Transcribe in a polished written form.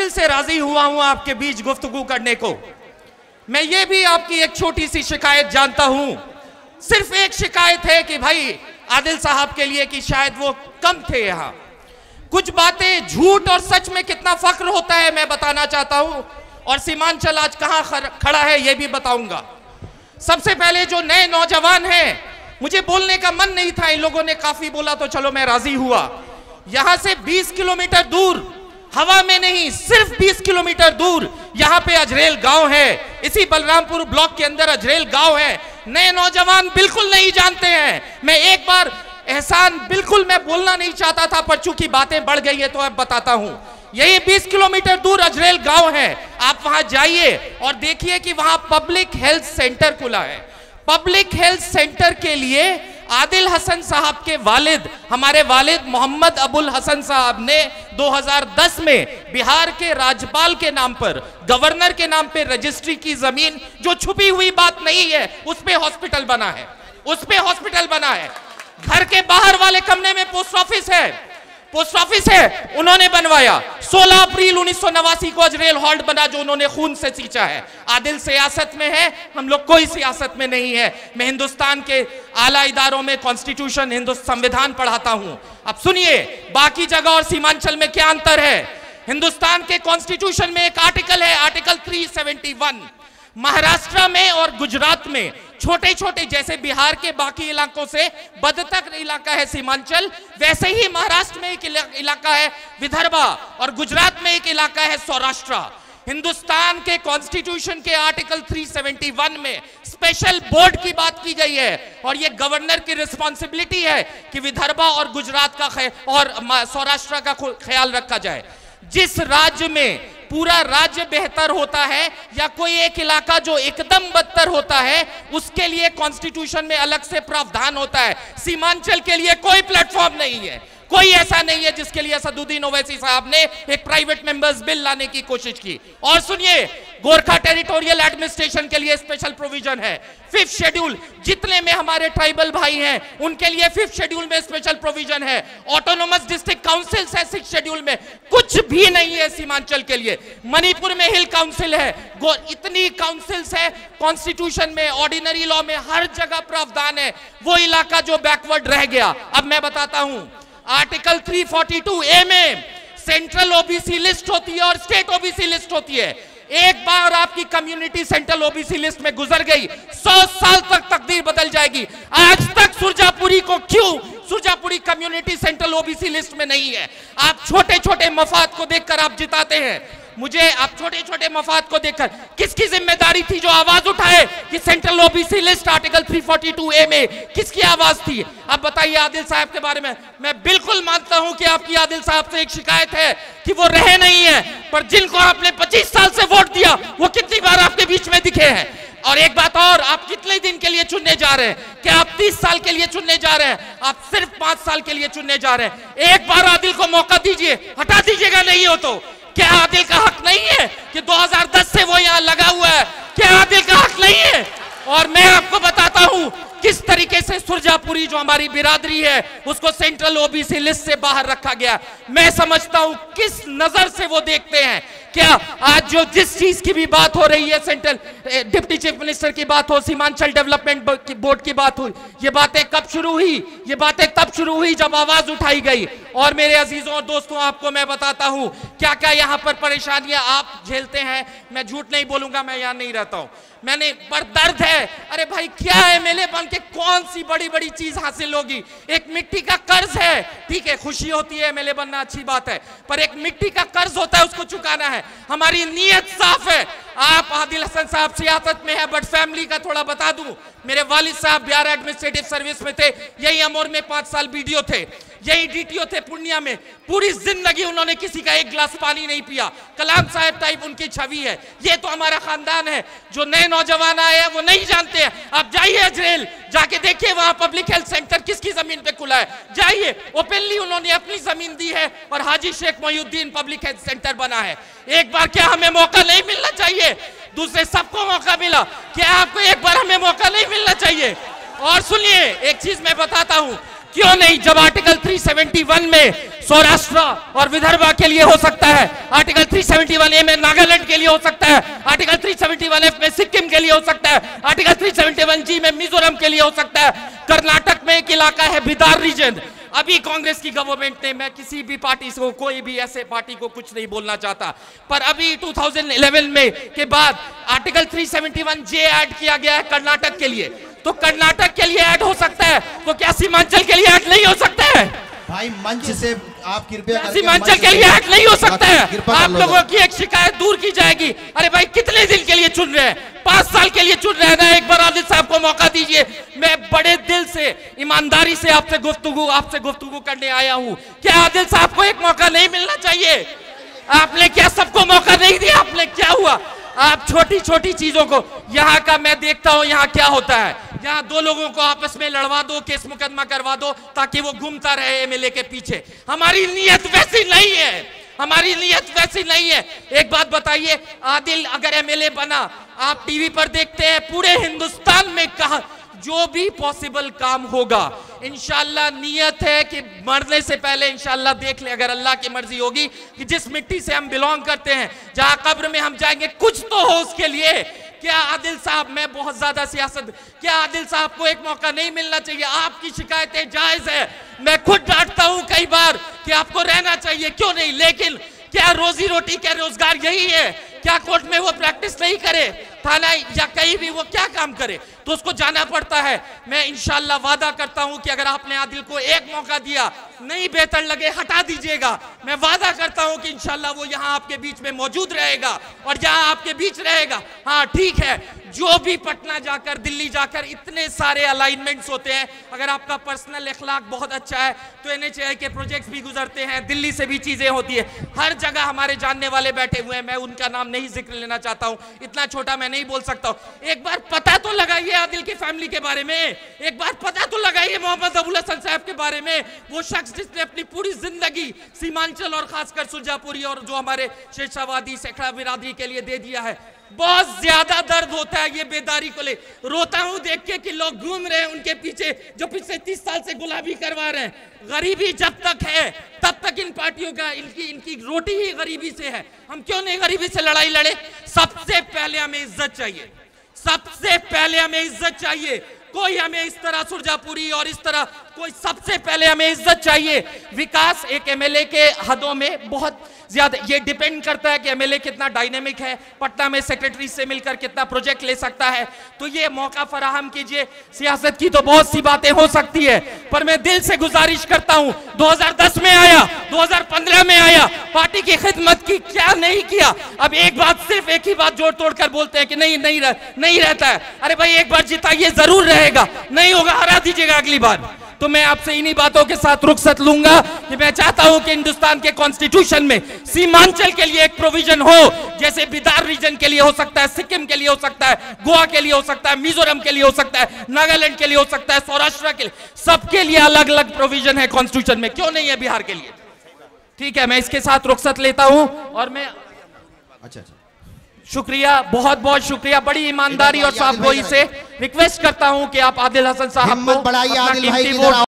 मुश्किल से राजी हुआ हूं आपके बीच गुफ्तगू करने को। मैं ये भी आपकी एक छोटी सी शिकायत जानता हूं, सिर्फ एक शिकायत है कि भाई आदिल साहब के लिए कि शायद वो कम थे यहां। कुछ बातें झूठ और सच में कितना फख्र होता है मैं बताना चाहता हूं, और सीमांचल आज कहां खड़ा है ये भी बताऊंगा। सबसे पहले जो नए नौजवान हैं, मुझे बोलने का मन नहीं था, इन लोगों ने काफी बोला तो चलो मैं राजी हुआ। यहां से 20 किलोमीटर दूर, हवा में नहीं सिर्फ 20 किलोमीटर दूर यहां पे अजरेल गांव है। इसी बलरामपुर ब्लॉक के अंदर अजरेल गांव है। नए नौजवान बिल्कुल नहीं जानते हैं। मैं एक बार एहसान, बिल्कुल मैं बोलना नहीं चाहता था, पर चूंकि बातें बढ़ गई है तो अब बताता हूं। यही 20 किलोमीटर दूर अजरेल गांव है। आप वहां जाइए और देखिए कि वहां पब्लिक हेल्थ सेंटर खुला है। पब्लिक हेल्थ सेंटर के लिए आदिल हसन साहब के वालिद, हमारे वालिद मोहम्मद अबुल हसन साहब ने 2010 में बिहार के राज्यपाल के नाम पर, गवर्नर के नाम पर रजिस्ट्री की जमीन, जो छुपी हुई बात नहीं है, उस पे हॉस्पिटल बना है, उस पे हॉस्पिटल बना है। घर के बाहर वाले कमरे में पोस्ट ऑफिस है, पोस्ट ऑफिस है, उन्होंने बनवाया। 16 अप्रैल 1989 को अजरेल हॉल्ट बना, जो उन्होंने खून से सींचा है। आदिल सियासत में है, हम लोग कोई सियासत में नहीं है। मैं हिंदुस्तान के आला इदारों में कॉन्स्टिट्यूशन, हिंदुस्तान संविधान पढ़ाता हूं। अब सुनिए, बाकी जगह और सीमांचल में क्या अंतर है। हिंदुस्तान के कॉन्स्टिट्यूशन में एक आर्टिकल है, आर्टिकल 371। महाराष्ट्र में और गुजरात में छोटे छोटे, जैसे बिहार के बाकी इलाकों से बदतर इलाका है सीमांचल, वैसे ही महाराष्ट्र में एक इलाका है विदर्भा और गुजरात में एक इलाका है सौराष्ट्र। हिंदुस्तान के कॉन्स्टिट्यूशन के आर्टिकल 371 में स्पेशल बोर्ड की बात की गई है, और ये गवर्नर की रिस्पॉन्सिबिलिटी है कि विदर्भा और गुजरात का और सौराष्ट्र का ख्याल रखा जाए। जिस राज्य में पूरा राज्य बेहतर होता है या कोई एक इलाका जो एकदम बदतर होता है, उसके लिए कॉन्स्टिट्यूशन में अलग से प्रावधान होता है। सीमांचल के लिए कोई प्लेटफॉर्म नहीं है, कोई ऐसा नहीं है जिसके लिए असदुद्दीन ओवैसी साहब ने एक प्राइवेट मेंबर्स बिल लाने की कोशिश की। और सुनिए, गोरखा टेरिटोरियल एडमिनिस्ट्रेशन के लिए स्पेशल प्रोविजन है। 5th शेड्यूल, जितने में हमारे ट्राइबल भाई हैं उनके लिए 5th शेड्यूल में स्पेशल प्रोविजन है। ऑटोनोमस डिस्ट्रिक्ट काउंसिल है 6th शेड्यूल में, कुछ भी नहीं है सीमांचल के लिए। मणिपुर में हिल काउंसिल है, इतनी काउंसिल्स है कॉन्स्टिट्यूशन में, ऑर्डिनरी लॉ में, हर जगह प्रावधान है। वो इलाका जो बैकवर्ड रह गया। अब मैं बताता हूं, आर्टिकल 342A में सेंट्रल ओबीसी लिस्ट होती है और स्टेट ओबीसी लिस्ट होती है। एक बार आपकी कम्युनिटी सेंट्रल ओबीसी लिस्ट में गुजर गई, 100 साल तक तकदीर बदल जाएगी। आज तक सुरजापुरी को क्यों Surjapuri community central OBC list में नहीं है? आप छोटे छोटे मफाद को देखकर आप जिताते हैं मुझे। आप छोटे छोटे मफाद को देखकर, किसकी जिम्मेदारी थी जो आवाज उठाए कि central OBC list article 342A में किसकी आवाज थी? अब बताइए आदिल साहब के बारे में। मैं बिल्कुल मानता हूं कि आपकी आदिल साहब से एक शिकायत है कि वो रहे नहीं है, पर जिनको आपने 25 साल से वोट दिया वो कितनी बार आपके बीच में दिखे हैं? और एक बात और, आप कितने दिन के लिए चुनने जा रहे हैं? क्या आप 30 साल के लिए चुनने जा रहे हैं? आप सिर्फ 5 साल के लिए चुनने जा रहे हैं। एक बार आदिल को मौका दीजिए, हटा दीजिएगा नहीं हो तो। क्या आदिल का हक नहीं है कि 2010 से वो यहां लगा हुआ है? क्या आदिल का हक नहीं है? और मैं आपको बताता हूं किस तरीके से सुरजापुरी जो हमारी बिरादरी है उसको सेंट्रल ओबीसी लिस्ट से बाहर रखा गया। मैं समझता हूं किस नजर से वो देखते हैं। क्या आज जो जिस चीज की भी बात हो रही है, सेंट्रल डिप्टी चीफ मिनिस्टर की बात हो, सीमांचल डेवलपमेंट बोर्ड की बात हो, ये बातें कब शुरू हुई? ये बातें तब शुरू हुई जब आवाज उठाई गई। और मेरे अजीजों और दोस्तों, आपको मैं बताता हूं क्या क्या यहां पर परेशानियां आप झेलते हैं। मैं झूठ नहीं बोलूंगा, मैं यहां नहीं रहता हूं, मैंने पर दर्द है। अरे भाई, क्या एमएलए बन के कौन सी बड़ी बड़ी चीज हासिल होगी? एक मिट्टी का कर्ज है, ठीक है, खुशी होती है एमएलए बनना, अच्छी बात है, पर एक मिट्टी का कर्ज होता है, उसको चुकाना है। हमारी नीयत साफ है। आप आदिल हसन साहब सियासत में है, बट फैमिली का थोड़ा बता दूं, मेरे वालिद साहब बिहार एडमिनिस्ट्रेटिव सर्विस में थे, यही अमोर में 5 साल बीडीओ थे, यही डीटीओ थे पूर्णिया में। पूरी जिंदगी उन्होंने किसी का एक गिलास पानी नहीं पिया। कलाम साहब टाइप उनकी छवि है। ये तो हमारा खानदान है। जो नए नौजवान आए हैं वो नहीं जानते हैं। आप जाइए अजरेल, जाके देखिए वहां पब्लिक हेल्थ सेंटर किसकी जमीन पे खुला है। जाइए, ओपनली उन्होंने अपनी जमीन दी है और Haji Sheikh Mohiuddin public health centre बना है। एक बार क्या हमें मौका नहीं मिलना चाहिए? दूसरे सबको मौका मिला, क्या आपको एक बार हमें मौका नहीं मिलना चाहिए? और सुनिए, एक चीज मैं बताता हूं, क्यों नहीं? जब आर्टिकल 371 में सौराष्ट्र और विदर्भ के लिए हो सकता है, आर्टिकल 371A में नागालैंड के लिए हो सकता है, आर्टिकल 371F में सिक्किम के लिए हो सकता है, आर्टिकल 371G में मिजोरम के लिए हो सकता है। कर्नाटक में एक इलाका है बिदार रीजन। अभी कांग्रेस की गवर्नमेंट ने, मैं किसी भी पार्टी से, कोई भी ऐसे पार्टी को कुछ नहीं बोलना चाहता, पर अभी 2011 में के बाद आर्टिकल 371J ऐड किया गया है कर्नाटक के लिए। तो कर्नाटक के लिए ऐड हो सकता है, तो क्या सीमांचल के लिए ऐड नहीं हो सकता है? भाई मंच से आप कृपया सीमांचल के लिए ऐड नहीं हो सकता है। आप लोगों की एक शिकायत दूर की जाएगी। अरे भाई कितने दिन के लिए चुन रहे हैं? 5 साल के लिए चुन रहे हैं ना। एक बार आदिल साहब को मौका दीजिए। मैं बड़े दिल से, ईमानदारी से आपसे गुफ्तगू करने आया हूँ। क्या आदिल साहब को एक मौका नहीं मिलना चाहिए? आपने क्या सबको मौका नहीं दिया? आपने क्या हुआ? आप छोटी छोटी चीजों को, यहाँ का मैं देखता हूँ यहाँ क्या होता है। यहाँ 2 लोगों को आपस में लड़वा दो, केस मुकदमा करवा दो, ताकि वो घूमता रहे एमएलए के पीछे। हमारी नीयत वैसी नहीं है, हमारी नीयत वैसी नहीं है। एक बात बताइए, आदिल अगर एमएलए बना, आप टीवी पर देखते हैं पूरे हिंदुस्तान में कहा जो भी पॉसिबल काम होगा, इंशाल्लाह नीयत है कि मरने से पहले इंशाल्लाह देख ले, अगर अल्लाह की मर्जी होगी कि जिस मिट्टी से हम बिलोंग करते हैं, जहां कब्र में हम जाएंगे, कुछ तो हो उसके लिए। क्या आदिल साहब, मैं बहुत ज्यादा सियासत, क्या आदिल साहब को एक मौका नहीं मिलना चाहिए? आपकी शिकायतें जायज है, मैं खुद डांटता हूं कई बार कि आपको रहना चाहिए, क्यों नहीं, लेकिन क्या रोजी रोटी, क्या रोजगार यही है? क्या कोर्ट में वो प्रैक्टिस नहीं करे, थाना या कहीं भी वो क्या काम करे, तो उसको जाना पड़ता है। मैं इंशाल्लाह वादा करता हूं कि अगर आपने आदिल को एक मौका दिया, नहीं बेहतर लगे हटा दीजिएगा। मैं वादा करता हूं कि इंशाल्लाह वो यहां आपके बीच में मौजूद रहेगा और जहां आपके बीच रहेगा। हाँ ठीक है, जो भी पटना जाकर, दिल्ली जाकर इतने सारे अलाइनमेंट्स होते हैं, अगर आपका पर्सनल इखलाक बहुत अच्छा है तो NHAI के प्रोजेक्ट्स भी गुजरते हैं, दिल्ली से भी चीजें होती है, हर जगह हमारे जानने वाले बैठे हुए हैं। मैं उनका नाम नहीं जिक्र लेना चाहता हूं, इतना छोटा मैं नहीं बोल सकता हूं। एक बार पता तो लगाइए आदिल की फैमिली के बारे में, एक बार पता तो लगाइए मोहम्मद अबुल हसन साहब के बारे में, वो शख्स जिसने अपनी पूरी जिंदगी सीमांचल और खासकर सुरजापुरी और जो हमारे शेरशाहवादी सेखड़ा बिरादरी के लिए दे दिया है। बहुत ज्यादा दर्द होता है ये बेदारी को ले, रोता हूं देख के कि लोग घूम रहे हैं उनके पीछे जो पिछले 30 साल से गुलाबी करवा रहे हैं। गरीबी जब तक है तब तक इन पार्टियों का, इनकी रोटी ही गरीबी से है। हम क्यों नहीं गरीबी से लड़ाई लड़े? सबसे पहले हमें इज्जत चाहिए, सबसे पहले हमें इज्जत चाहिए। कोई हमें इस तरह सुरजापुरी और इस तरह कोई, सबसे पहले हमें इज्जत चाहिए। विकास एक एमएलए के हदों में बहुत ज्यादा, ये डिपेंड करता है कि एमएलए कितना डायनेमिक है, पटना में सेक्रेटरी से मिलकर कितना प्रोजेक्ट ले सकता है। तो ये मौका फराहम कीजिए। सियासत की तो बहुत सी बातें हो सकती है, पर मैं दिल से गुजारिश करता हूं, 2010 में आया, 2015 में आया, पार्टी की खिदमत की, क्या नहीं किया। अब एक बात, सिर्फ एक ही बात जोड़ तोड़ कर बोलते हैं कि नहीं रहता है। अरे भाई एक बार जिताइए, जरूर रहेगा, नहीं होगा हरा दीजिएगा अगली बार। तो मैं आपसे इन्हीं बातों के साथ रुखसत लूंगा कि मैं चाहता हूं कि हिंदुस्तान के कॉन्स्टिट्यूशन में सीमांचल के लिए एक प्रोविजन हो, जैसे बिदार रीजन के लिए हो सकता है, सिक्किम के लिए हो सकता है, गोवा के लिए हो सकता है, मिजोरम के लिए हो सकता है, नागालैंड के लिए हो सकता है, सौराष्ट्र के लिए, सबके लिए अलग अलग प्रोविजन है कॉन्स्टिट्यूशन में, क्यों नहीं है बिहार के लिए? ठीक है, मैं इसके साथ रुखसत लेता हूं और मैं अच्छा शुक्रिया, बहुत बहुत शुक्रिया। बड़ी ईमानदारी और साफगोई से रिक्वेस्ट करता हूं कि आप आदिल हसन साहब को अपना कीमती वोट